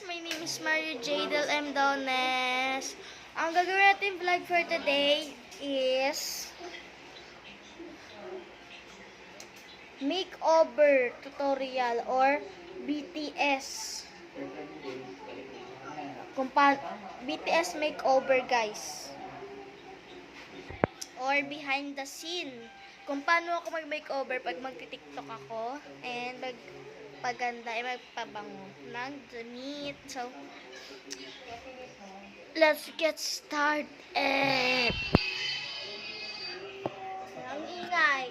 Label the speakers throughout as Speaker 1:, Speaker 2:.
Speaker 1: My name is Mario Jadel M. Dones. Ang gagawin natin vlog for today is makeover tutorial or BTS. BTS makeover, guys. Or behind the scene. Kung paano ako mag-makeover pag magti-TikTok ako and magpaganda, magpabango ng damit. So, let's get started. Ang ingay.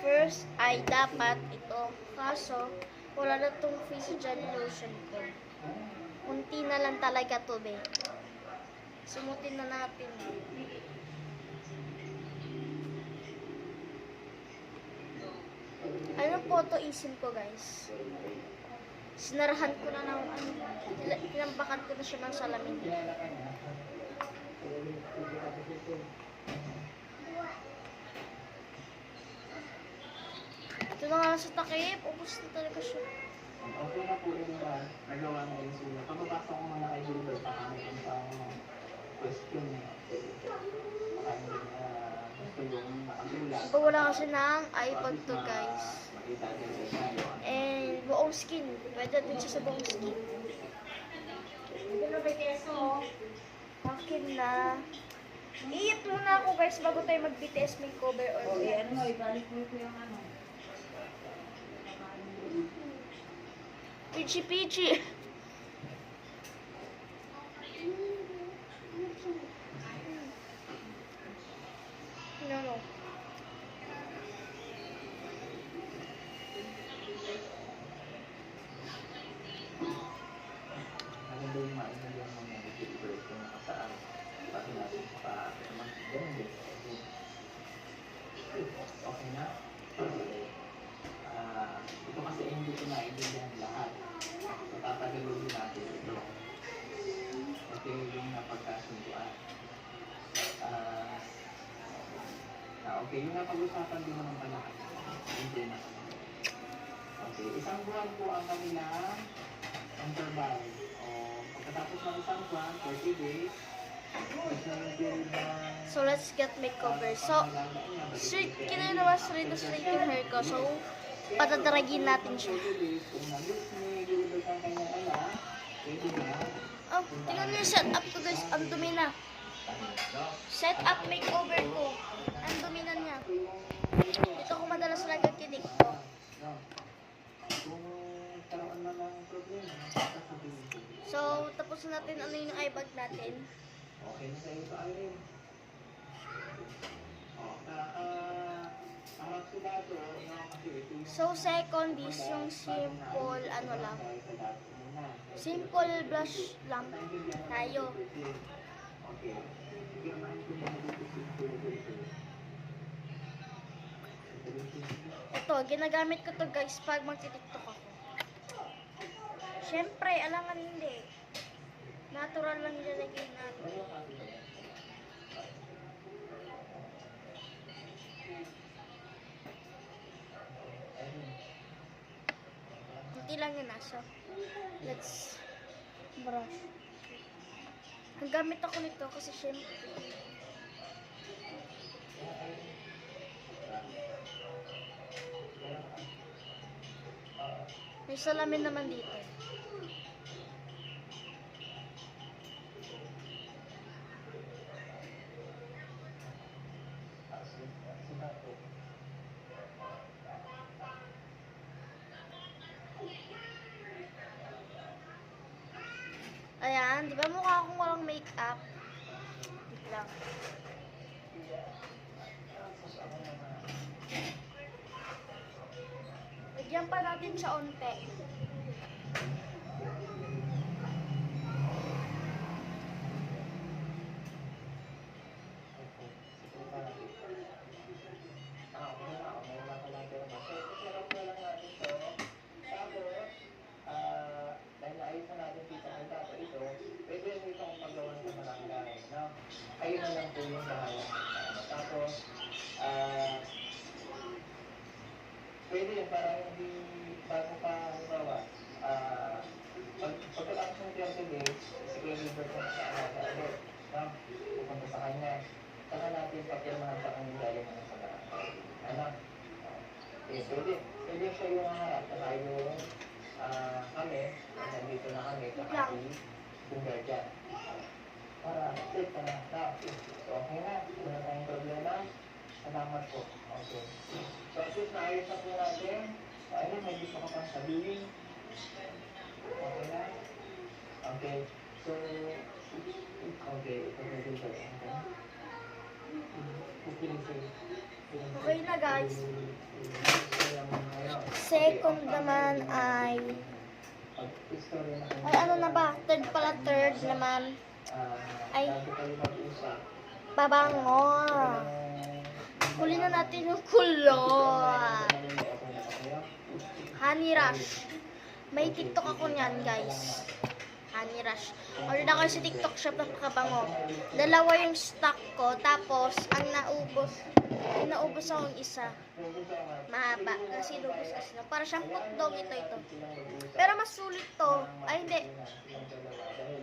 Speaker 1: First ay dapat ito. Kaso, wala na itong face gel lotion ko. Kunti na lang talaga to, be. Sumutin na natin. Ano photo isim ko, guys? Sinarahan ko na ng tinambakan ko na siya ng salamin. Ito na nga sa takip. Ubus na talaga siya.
Speaker 2: Okay na po yung nagawa na yung sulat. Pababasa ko muna kay Gilbert pa kami ang question niya. Baka hindi na gusto yung nakagula.
Speaker 1: Pag wala kasi ng iPod to, guys. And buong skin. Pwede din siya sa buong skin. Ito na ba keso? Akin na. Iit muna ako, guys, bago tayo mag-BTS makeover or
Speaker 3: Ano, ibalik mo ko yung ano.
Speaker 1: Pichi-pichi. No.
Speaker 2: Maganda yung maintindihan mo ng Gilbert kung nakasaan. Pati natin sa ganun din. Okay na? Ito kasi hindi ko naiintindihan lahat. So, tatagalogin natin ito. Ito yung napagkasunduan. Okay, yung napag-usapan din naman pala. Hindi na. Okay, isang buwan po ang kanilang interval. O, pagkatapos ng isang buwan, 30 days,
Speaker 1: So, let's get makeover. So, straight, kinalawas rin na straight yung hair ko. So, patadaragin natin siya. Oh, tingnan nyo yung setup ko, guys. Ang dumi na. Setup makeover ko. Ang dumi na niya. Ito ko madalas nagkikinig ko. So, tapos natin ano yung eye bag natin.
Speaker 2: Okay na sa'yo ito, Irene.
Speaker 1: So, second is yung simple, ano lang. Simple blush lang. Tayo. Ito, ginagamit ko to, guys, pag magti-TikTok ako. Siyempre, alangan hindi. Natural lang ilalagay natin. Kunti lang yun, so let's brush. Nagamit ako nito kasi syempre may salamin naman dito. Ayan, di ba mukha akong walang makeup? Wait lang. Lagyan pa natin siya onte.
Speaker 2: Ayun na lang po yung bahala. Tapos, pwede yun para hindi bago pa halimbawa, natin papirmahan sa kanyang galing ng salaan. Ano? Okay, pwede siya yung harap, saka yung kami, nandito na kami, saka yung guardian. Para safe ka na. So, okay na. Wala tayong problema. Salamat po. Okay. So, sis, naayos na po natin. Ayun, may gusto ka pang sabihin. Okay na? Okay. So, okay. Ito na din siya.
Speaker 1: Okay na guys. Second naman ay ano na ba? Third naman ay pabango. Huli na natin yung kulot. Honey Rush. May TikTok ako niyan guys. Honey Rush. Order na kayo sa TikTok shop ng kabango. Dalawa yung stock ko. Tapos, ang naubos akong isa. Mahaba. Kasi lubos kasi. Para siyang hotdog ito. Pero mas sulit to. Ay, hindi.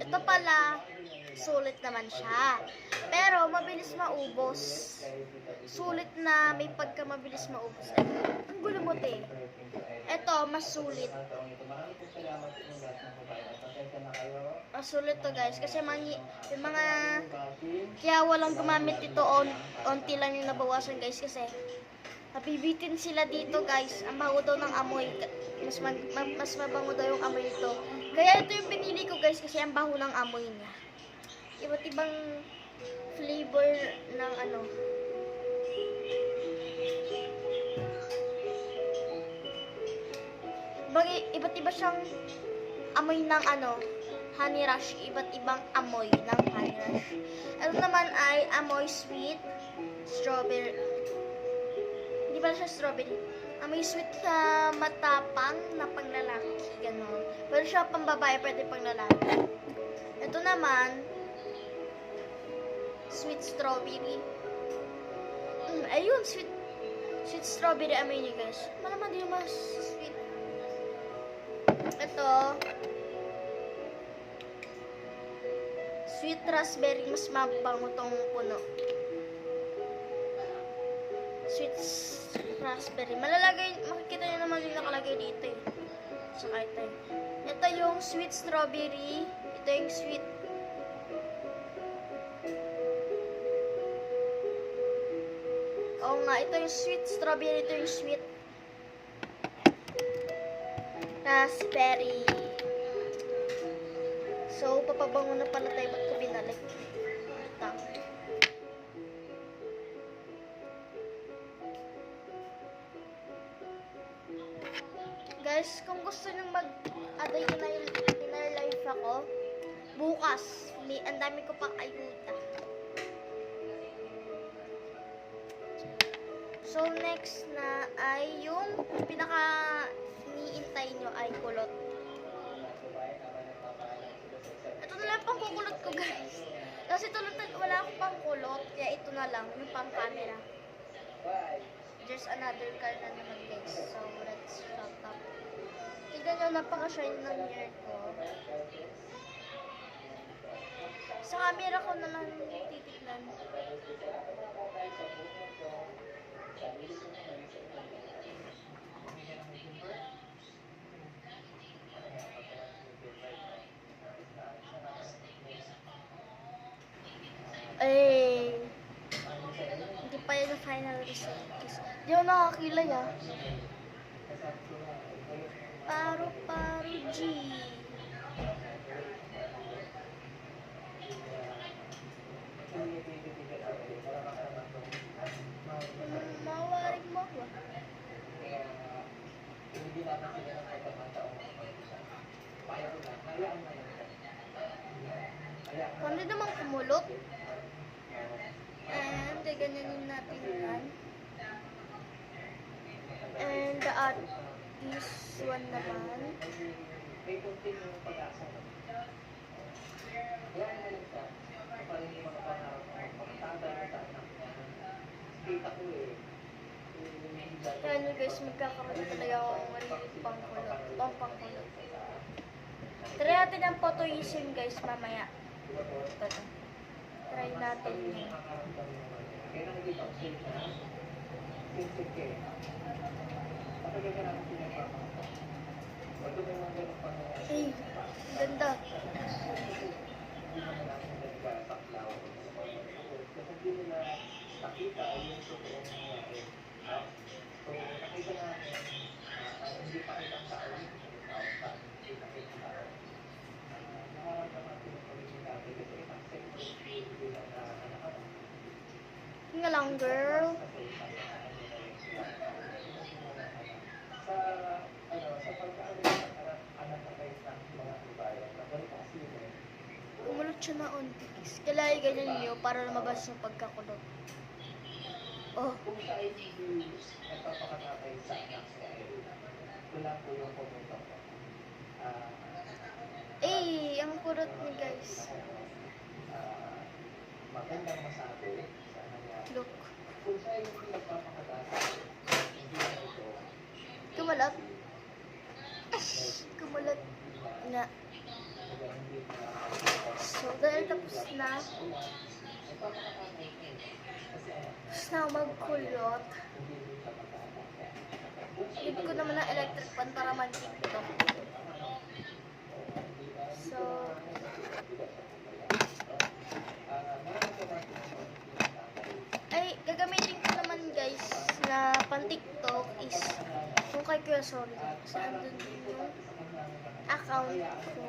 Speaker 1: Ito pala, sulit naman siya. Pero, mabilis maubos. Sulit na may pagka mabilis maubos. Ang gulo mo, te. Ito, mas sulit. Sulit to guys kasi yung mga kaya walang gumamit ito onti lang yung nabawasan guys kasi nabibitin sila dito guys. Ang bago daw ng amoy, mas mabango daw yung amoy nito. Kaya ito yung pinili ko guys kasi ang baho ng amoy niya. Iba't ibang flavor ng ano. Iba't iba siyang amoy ng ano, Honey Rush, iba't ibang amoy ng Honey Rush. Ito naman ay amoy sweet strawberry. Hindi pala siya strawberry. Amoy sweet na matapang na panglalaki, gano'n. Pero siya pang babae, pwede pang lalaki. Ito naman, sweet strawberry. Ayun, sweet strawberry amoy niya guys. Malaman din yung mas sweet. Ito, sweet raspberry, mas mabango tong puno. Sweet raspberry. Makikita nyo naman yung nakalagay dito eh. Saka ito. Ito yung sweet strawberry. Ito yung sweet. Oo nga, ito yung sweet strawberry. Ito yung sweet raspberry. So, papabango na pala tayo. Ba't ko binalik? Ito. Guys, kung gusto nyo mag-aday inner life ako, bukas, ang dami ko pang ayuda. So, next na ay yung pinaka-niintay nyo ay kulot. Ito na lang pang kukulot ko, guys. Kasi wala akong pang kulot, kaya ito na lang, yung pang camera. There's another card na naman, guys. So, let's shut up. Tignan nyo, napaka-shine ng hair ko. Sa camera ko na lang titignan. Eh, hindi pa yun ang final result. Hindi ako nakakilay ah. Paru-paru G. Mawaring mo ako. Pwede naman kumulot. And ganyanin natin yan. And this one naman. Kaya nyo guys, magkakaroon na talaga akong pangkulot. Pangkulot. Try natin ang photoism guys mamaya. Try natin yun.
Speaker 2: Kaya nakikita ko sa'yo na sensitive ka eh. Matagal ka namin pinagpapakita. Pwede may mga ganun pa na
Speaker 1: Ay, ganda.
Speaker 2: hindi naman namin nagsasaklaw. Kasi hindi nila nakita yung totoong nangyari. So, nakita namin hindi pa kitang tao yung totoong tao sa atin. Hindi nakita tao. Nakaramdaman ko yung pagiging dati kasi isang separate view nila na anak-anak.
Speaker 1: Nga lang, girl.
Speaker 2: Sa sa pagkaano ng anak na kayo ng mga bayan, nabalik kasi yun
Speaker 1: Kumulot siya na ontis. Kailangan ganyan niyo para lumabas yung pagkakulot. Oh,
Speaker 2: kung siya ay hindi nagpapakatatay sa anak niya, ito lang po yung pumunta ko.
Speaker 1: eh, ang kulot ni guys.
Speaker 2: Magandang masabi sa kanya.
Speaker 1: Look.
Speaker 2: Kung siya ay hindi nagpapakatatay, hindi na ito.
Speaker 1: Kumalot. Kumalot nga. So, dahil tapos na magkulot, need ko naman ng electric pan para mag-tiktok. So, ay, gagamitin ko naman guys na pan-tiktok is kung kay Kuya Sorry. Kasi andun din yung account ko.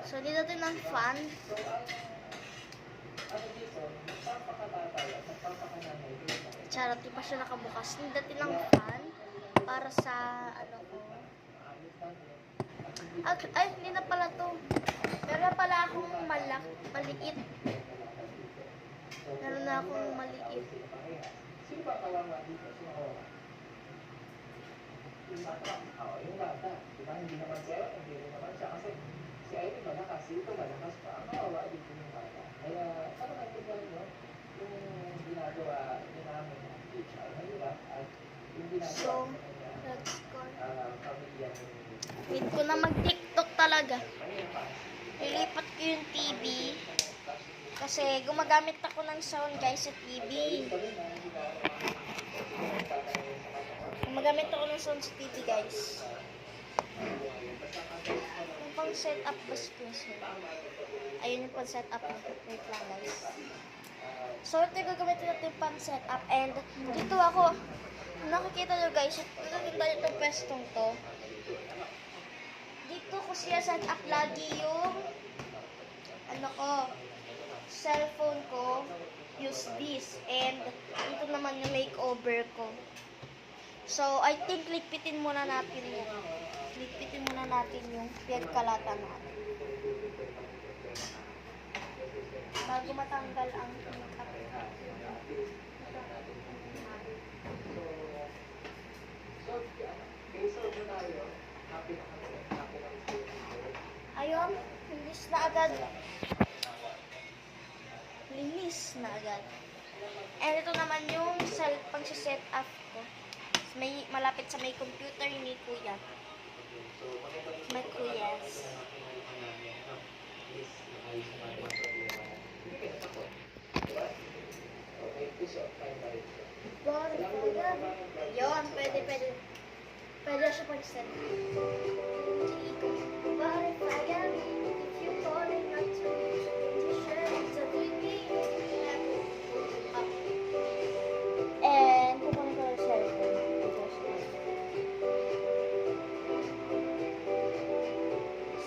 Speaker 1: So, dito natin ng fan. Charot, di pa siya nakabukas. Hindi natin ng fan para sa ano ko. Ay, hindi na pala to. Meron pala akong maliit. Meron na akong maliit.
Speaker 2: Sino ba kawawa dito? Sino kawawa? Yung bata. Oo, yung bata. Diba? Hindi naman siya, hindi rin naman siya. Kasi si Irene malakas, ito malakas pa. Ang kawawa dito yung bata. Kaya, ano natin nyo? Yung ginagawa namin ng teacher. Mahirap. At yung ginagawa
Speaker 1: So,
Speaker 2: sa kanya,
Speaker 1: let's go.
Speaker 2: pamilya ni
Speaker 1: Need ko na mag-tiktok talaga. Lilipat ko yung TV. Kasi gumagamit ako ng sound guys sa TV. Gumagamit ako ng sound sa TV guys. Yung pang setup ba siya? Ayun yung pang setup. Wait lang guys. So ito yung gagamitin natin yung pang setup. And dito ako. Nakikita nyo guys. Dito tayo itong pwestong to. Dito ko siya set up lagi yung ano ko, cellphone ko, use this, and dito naman yung makeover ko. So, I think ligpitin muna natin yung pinagkalatan natin. Bago matanggal ang ayun, linis na agad. Linis na agad. And ito naman yung pang-set up ko. May malapit sa may computer ni Kuya. May Kuyas. Yun, pwede. Pwede siya pag-set. And kukunin ko yung cellphone.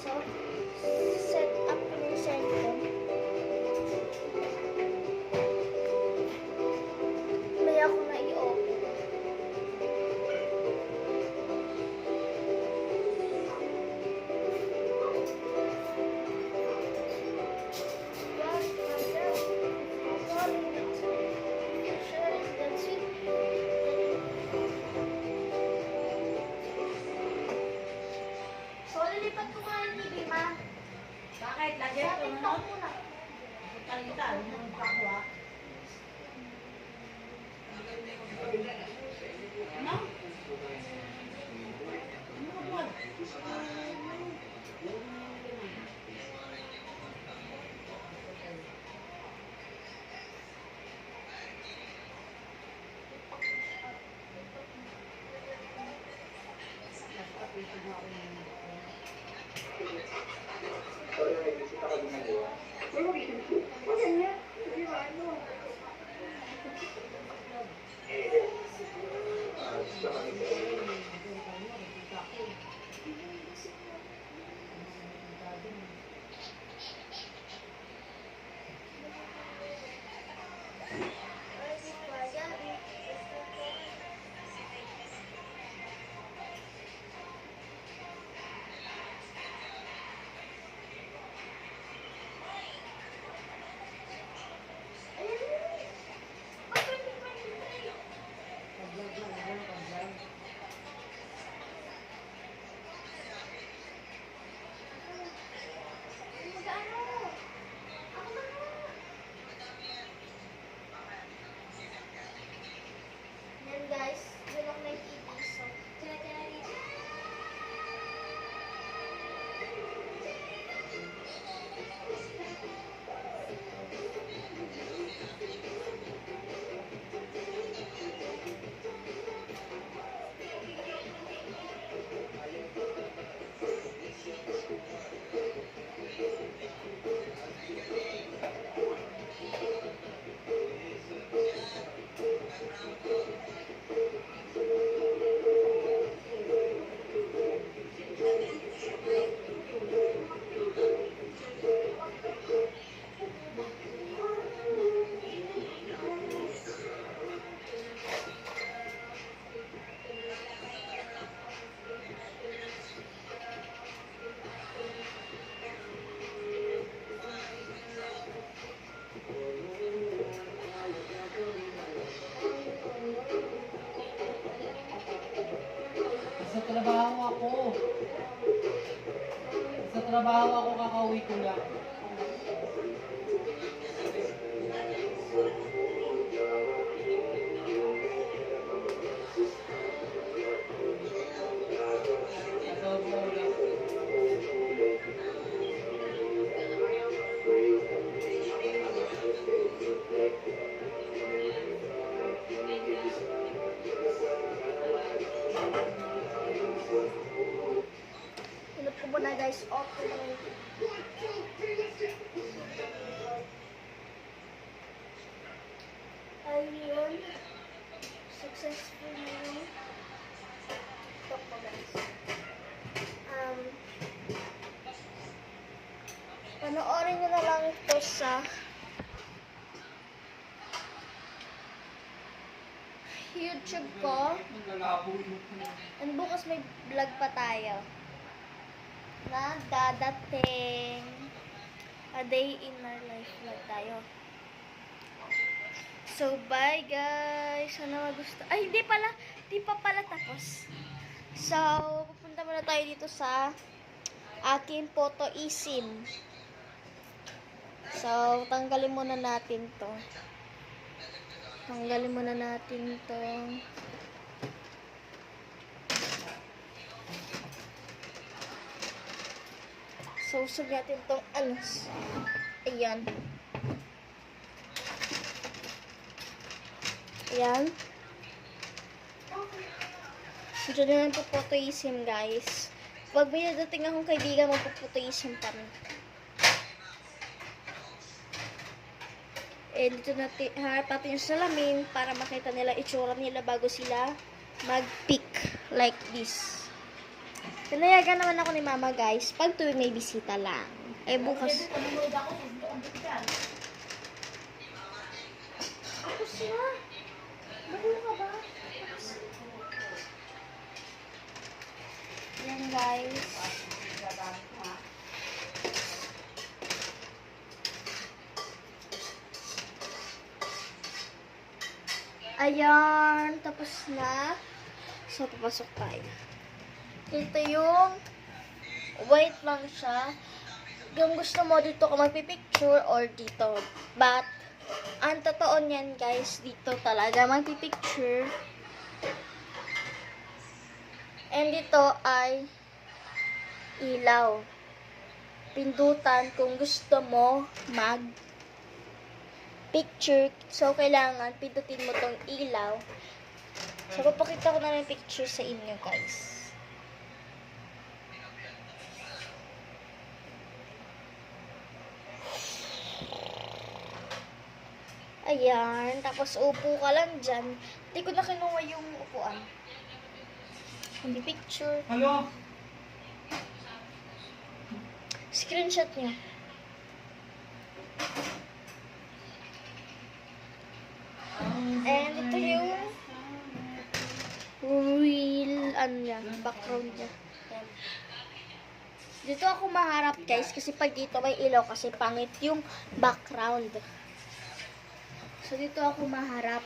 Speaker 1: So, set up ko yung cellphone. May ako na i-open. So, lilipat ko nga yung TV, ma.
Speaker 3: Bakit? Lagi
Speaker 1: Sa
Speaker 3: ito
Speaker 1: TikTok
Speaker 3: na.
Speaker 1: muna.
Speaker 3: Talita, yung pakwa. Ano? Ano ba?
Speaker 1: Yan guys, yun ang nakikita. So, tira-tira dito.
Speaker 2: Sa trabaho ako. Sa trabaho ako, kakauwi ko lang. Tatawag mo ulit.
Speaker 1: Hinap ko muna guys. Okay. Ayun. Successful na yun. Stop ko guys. Panoorin nyo na lang ito sa YouTube ko.
Speaker 2: Naglalabo yung
Speaker 1: And bukas may vlog pa tayo na dadating. A day in our life vlog tayo. So, bye guys. Sana magusto. Ay, hindi pala. Di pa pala tapos. So, pupunta muna tayo dito sa aking photo eSIM. So, tanggalin muna natin to. Tanggalin muna natin to. So, usog natin tong alas. Ayan. Ayan. So, dyan na lang po eSIM, guys. Pag may nadating akong kaibigan, magpo-photo eSIM pa rin. Eh, dito natin, harap natin yung salamin para makita nila itsura nila bago sila mag-pick like this. Pinayagan naman ako ni mama guys, pag tuwing may bisita lang. Eh, bukas.
Speaker 3: Panonood ako, susunod yan.
Speaker 1: Tapos na. Bago ka ba? Yan guys. Ayan, tapos na. So, papasok tayo. Ito yung white lang siya. Kung gusto mo dito ka magpipicture or dito. But, ang totoo niyan guys, dito talaga magpipicture. And dito ay ilaw. Pindutan kung gusto mo mag picture. So, kailangan pindutin mo tong ilaw. So, papakita ko na yung picture sa inyo, guys. Ayan. Tapos upo ka lang dyan. Hindi ko na kinuha yung upuan. Hindi picture.
Speaker 2: Hello?
Speaker 1: Screenshot niya. And ito yung real, ano niya, background niya. Ayan. Dito ako maharap guys, kasi pag dito may ilaw kasi pangit yung background. So dito ako maharap.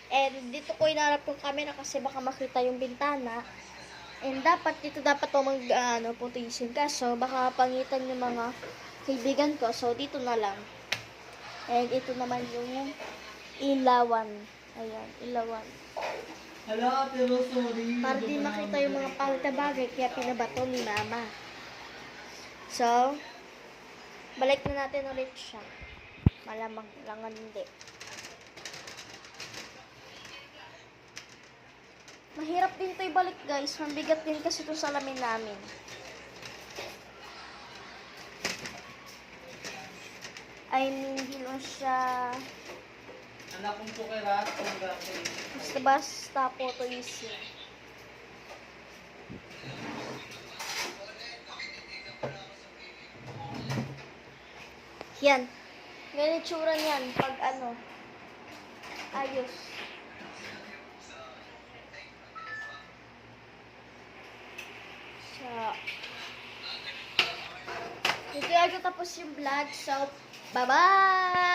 Speaker 1: And dito ko inaharap yung camera kasi baka makita yung bintana. And dito dapat to putuisin kaso baka pangitan yung mga kaibigan ko. So dito na lang. And ito naman yung ilawan. Ayan, ilawan.
Speaker 2: Hello, pero sorry.
Speaker 1: Para di makita yung mga pangit na bagay, kaya pinabato ni mama. So, balik na natin ulit siya. Malamang lang hindi. Mahirap din to ibalik guys. Mabigat din kasi itong salamin namin. I mean, hindi mo siya
Speaker 2: Anak kong pukirat, kung gagawin.
Speaker 1: basta po to easy. Yan. Ganyan itsura niyan pag ayos. So, dito tapos yung vlog. So, bye-bye!